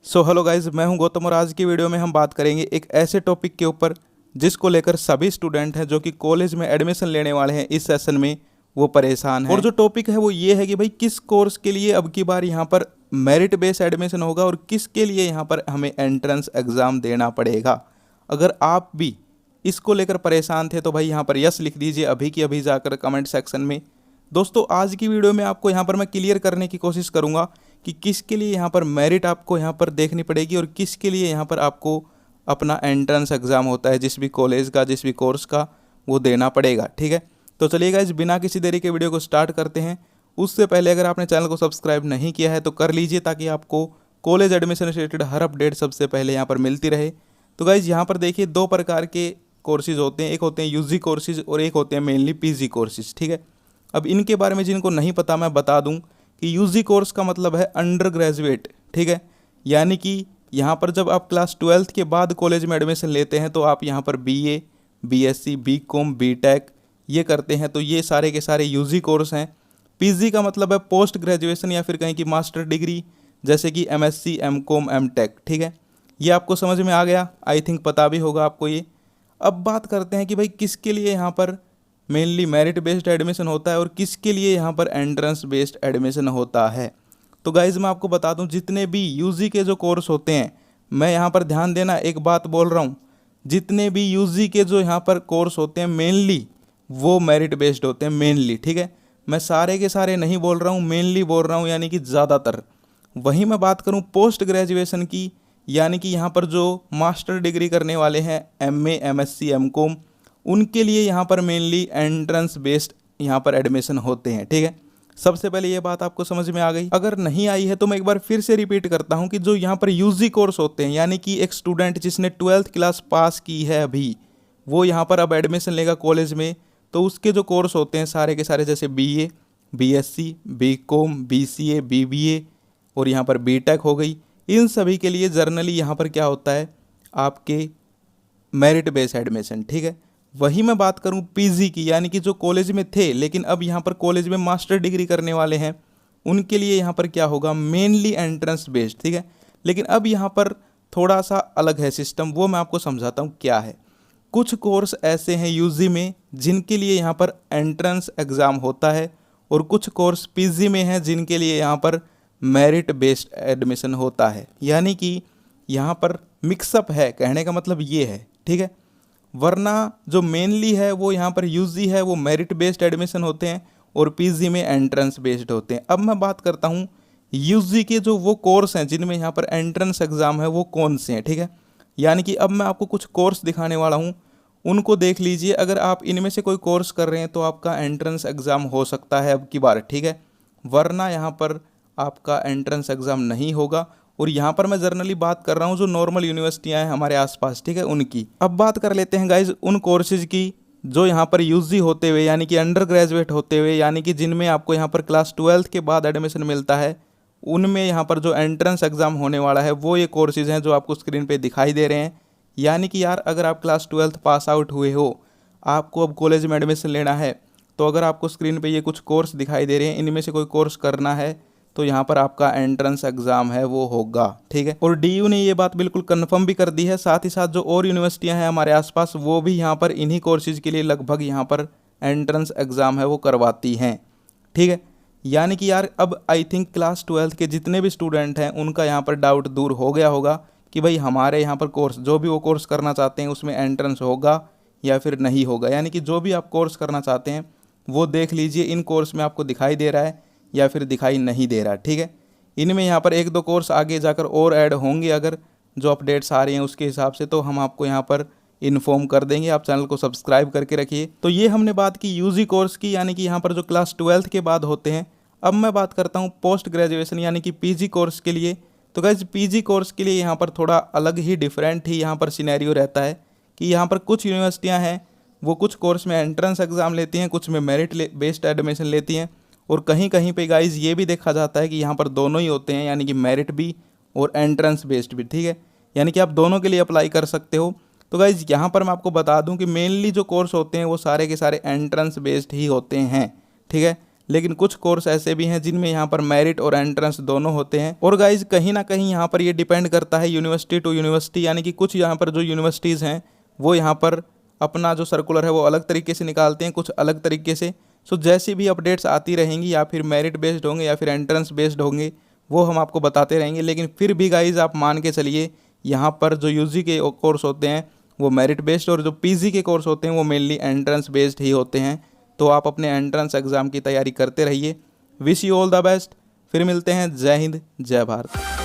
Hello guys, मैं हूं गौतम और आज की वीडियो में हम बात करेंगे एक ऐसे टॉपिक के ऊपर जिसको लेकर सभी स्टूडेंट हैं जो कि कॉलेज में एडमिशन लेने वाले हैं इस सेशन में वो परेशान हैं। और जो टॉपिक है वो ये है कि भाई किस कोर्स के लिए अब की बार यहाँ पर मेरिट बेस्ड एडमिशन होगा और किसके लिए यहाँ पर हमें एंट्रेंस एग्ज़ाम देना पड़ेगा। अगर आप भी इसको लेकर परेशान थे तो भाई यहाँ पर यस लिख दीजिए अभी की अभी जाकर कमेंट सेक्शन में। दोस्तों, आज की वीडियो में आपको यहाँ पर मैं क्लियर करने की कोशिश करूँगा कि किसके लिए यहाँ पर मेरिट आपको यहाँ पर देखनी पड़ेगी और किसके लिए यहाँ पर आपको अपना एंट्रेंस एग्ज़ाम होता है जिस भी कॉलेज का जिस भी कोर्स का वो देना पड़ेगा। ठीक है, तो चलिए गाइस, बिना किसी देरी के वीडियो को स्टार्ट करते हैं। उससे पहले अगर आपने चैनल को सब्सक्राइब नहीं किया है तो कर लीजिए ताकि आपको कॉलेज एडमिशन से रिलेटेड हर अपडेट सबसे पहले यहाँ पर मिलती रहे। तो गाइज यहाँ पर देखिए, दो प्रकार के कोर्सेज होते हैं, एक होते हैं यूजी कोर्सेज और एक होते हैं मेनली पीजी कोर्सेज। ठीक है, अब इनके बारे में जिनको नहीं पता मैं बता दूं कि यूजी कोर्स का मतलब है अंडर ग्रेजुएट। ठीक है, यानी कि यहाँ पर जब आप क्लास 12th के बाद कॉलेज में एडमिशन लेते हैं तो आप यहाँ पर बीए, बीएससी, बीकॉम, बीटेक ये करते हैं, तो ये सारे के सारे यूजी कोर्स हैं। पीजी का मतलब है पोस्ट ग्रेजुएशन या फिर कहीं की मास्टर डिग्री, जैसे कि एमएससी, एमकॉम, एमटेक। ठीक है, ये आपको समझ में आ गया, आई थिंक पता भी होगा आपको ये। अब बात करते हैं कि भाई किसके लिए यहाँ पर मेनली मेरिट बेस्ड एडमिशन होता है और किसके लिए यहाँ पर एंट्रेंस बेस्ड एडमिशन होता है। तो गाइज़ मैं आपको बता दूं, जितने भी यूजी के जो कोर्स होते हैं, मैं यहाँ पर ध्यान देना एक बात बोल रहा हूँ, जितने भी यूजी के जो यहाँ पर कोर्स होते हैं मेनली वो मेरिट बेस्ड होते हैं मेनली। ठीक है, मैं सारे के सारे नहीं बोल रहा हूँ, मेनली बोल रहा हूँ, यानी कि ज़्यादातर। वहीं मैं बात करूँ पोस्ट ग्रेजुएशन की, यानी कि यहाँ पर जो मास्टर डिग्री करने वाले हैं, एमए, एमएससी, एमकॉम, उनके लिए यहाँ पर मेनली एंट्रेंस बेस्ड यहाँ पर एडमिशन होते हैं। ठीक है, सबसे पहले ये बात आपको समझ में आ गई। अगर नहीं आई है तो मैं एक बार फिर से रिपीट करता हूँ कि जो यहाँ पर यूजी कोर्स होते हैं, यानी कि एक स्टूडेंट जिसने 12th क्लास पास की है अभी, वो यहाँ पर अब एडमिशन लेगा कॉलेज में, तो उसके जो कोर्स होते हैं सारे के सारे, जैसे BA, BSc, BCom, BCA, BBA और यहाँ पर बीटेक हो गई, इन सभी के लिए जर्नली यहाँ पर क्या होता है, आपके मेरिट बेस्ड एडमिशन। ठीक है, वही मैं बात करूं पीजी की, यानी कि जो कॉलेज में थे लेकिन अब यहाँ पर कॉलेज में मास्टर डिग्री करने वाले हैं, उनके लिए यहाँ पर क्या होगा, मेनली एंट्रेंस बेस्ड। ठीक है, लेकिन अब यहाँ पर थोड़ा सा अलग है सिस्टम, वो मैं आपको समझाता हूँ क्या है। कुछ कोर्स ऐसे हैं यूजी में जिनके लिए यहाँ पर एंट्रेंस एग्ज़ाम होता है और कुछ कोर्स पीजी में हैं जिनके लिए यहाँ पर मेरिट बेस्ड एडमिशन होता है, यानी कि यहाँ पर मिक्सअप है, कहने का मतलब ये है। ठीक है, वरना जो मेनली है वो यहाँ पर यूजी है, वो मेरिट बेस्ड एडमिशन होते हैं और पीजी में एंट्रेंस बेस्ड होते हैं। अब मैं बात करता हूँ यूजी के जो वो कोर्स हैं जिनमें यहाँ पर एंट्रेंस एग्ज़ाम है वो कौन से हैं। ठीक है, यानी कि अब मैं आपको कुछ कोर्स दिखाने वाला हूँ, उनको देख लीजिए। अगर आप इनमें से कोई कोर्स कर रहे हैं तो आपका एंट्रेंस एग्ज़ाम हो सकता है अब की बार। ठीक है, वरना यहाँ पर आपका एंट्रेंस एग्ज़ाम नहीं होगा। और यहाँ पर मैं जर्नली बात कर रहा हूँ जो नॉर्मल यूनिवर्सिटियाँ हैं हमारे आसपास, ठीक है, उनकी। अब बात कर लेते हैं गाइज उन कोर्सेज की जो यहाँ पर यूजी होते हुए, यानी कि अंडर ग्रेजुएट होते हुए, यानी कि जिनमें आपको यहाँ पर क्लास 12th के बाद एडमिशन मिलता है, उनमें यहाँ पर जो एंट्रेंस एग्ज़ाम होने वाला है वो ये कोर्सेज हैं जो आपको स्क्रीन पर दिखाई दे रहे हैं। यानी कि यार, अगर आप क्लास 12th पास आउट हुए हो, आपको अब कॉलेज में एडमिशन लेना है, तो अगर आपको स्क्रीन पर ये कुछ कोर्स दिखाई दे रहे हैं, इनमें से कोई कोर्स करना है तो यहाँ पर आपका एंट्रेंस एग्ज़ाम है वो होगा। ठीक है, और डीयू ने ये बात बिल्कुल कंफर्म भी कर दी है। साथ ही साथ जो और यूनिवर्सिटियाँ हैं हमारे आसपास, वो भी यहाँ पर इन्हीं कोर्सेज के लिए लगभग यहाँ पर एंट्रेंस एग्ज़ाम है वो करवाती हैं। ठीक है, यानी कि यार अब आई थिंक क्लास 12th के जितने भी स्टूडेंट हैं उनका यहाँ पर डाउट दूर हो गया होगा कि भाई हमारे यहाँ पर कोर्स, जो भी वो कोर्स करना चाहते हैं, उसमें एंट्रेंस होगा या फिर नहीं होगा। यानी कि जो भी आप कोर्स करना चाहते हैं वो देख लीजिए, इन कोर्स में आपको दिखाई दे रहा है या फिर दिखाई नहीं दे रहा। ठीक है, इनमें यहाँ पर एक दो कोर्स आगे जाकर और ऐड होंगे, अगर जो अपडेट्स आ रही हैं उसके हिसाब से, तो हम आपको यहाँ पर इन्फॉर्म कर देंगे। आप चैनल को सब्सक्राइब करके रखिए। तो ये हमने बात की यूजी कोर्स की, यानी कि यहाँ पर जो क्लास 12th के बाद होते हैं। अब मैं बात करता हूँ पोस्ट ग्रेजुएशन यानी कि पीजी कोर्स के लिए। तो गाइस, पीजी कोर्स के लिए यहाँ पर थोड़ा अलग ही, डिफरेंट ही यहाँ पर सिनेरियो रहता है कि यहाँ पर कुछ यूनिवर्सिटियाँ हैं वो कुछ कोर्स में एंट्रेंस एग्ज़ाम लेती हैं, कुछ में मेरिट बेस्ड एडमिशन लेती हैं, और कहीं कहीं पे गाइज ये भी देखा जाता है कि यहाँ पर दोनों ही होते हैं, यानी कि मेरिट भी और एंट्रेंस बेस्ड भी। ठीक है, यानी कि आप दोनों के लिए अप्लाई कर सकते हो। तो गाइज यहाँ पर मैं आपको बता दूं कि मेनली जो कोर्स होते हैं वो सारे के सारे एंट्रेंस बेस्ड ही होते हैं। ठीक है, लेकिन कुछ कोर्स ऐसे भी हैं जिनमें यहाँ पर मेरिट और एंट्रेंस दोनों होते हैं। और गाइज कहीं ना कहीं यहाँ पर ये डिपेंड करता है यूनिवर्सिटी टू यूनिवर्सिटी, यानी कि कुछ यहाँ पर जो यूनिवर्सिटीज़ हैं वो यहाँ पर अपना जो सर्कुलर है वो अलग तरीके से निकालते हैं, कुछ अलग तरीके से। सो जैसी भी अपडेट्स आती रहेंगी, या फिर मेरिट बेस्ड होंगे या फिर एंट्रेंस बेस्ड होंगे, वो हम आपको बताते रहेंगे। लेकिन फिर भी गाइज आप मान के चलिए, यहाँ पर जो यूजी के कोर्स होते हैं वो मेरिट बेस्ड, और जो पीजी के कोर्स होते हैं वो मेनली एंट्रेंस बेस्ड ही होते हैं। तो आप अपने एंट्रेंस एग्ज़ाम की तैयारी करते रहिए। Wish you all the best. फिर मिलते हैं। जय हिंद, जय भारत।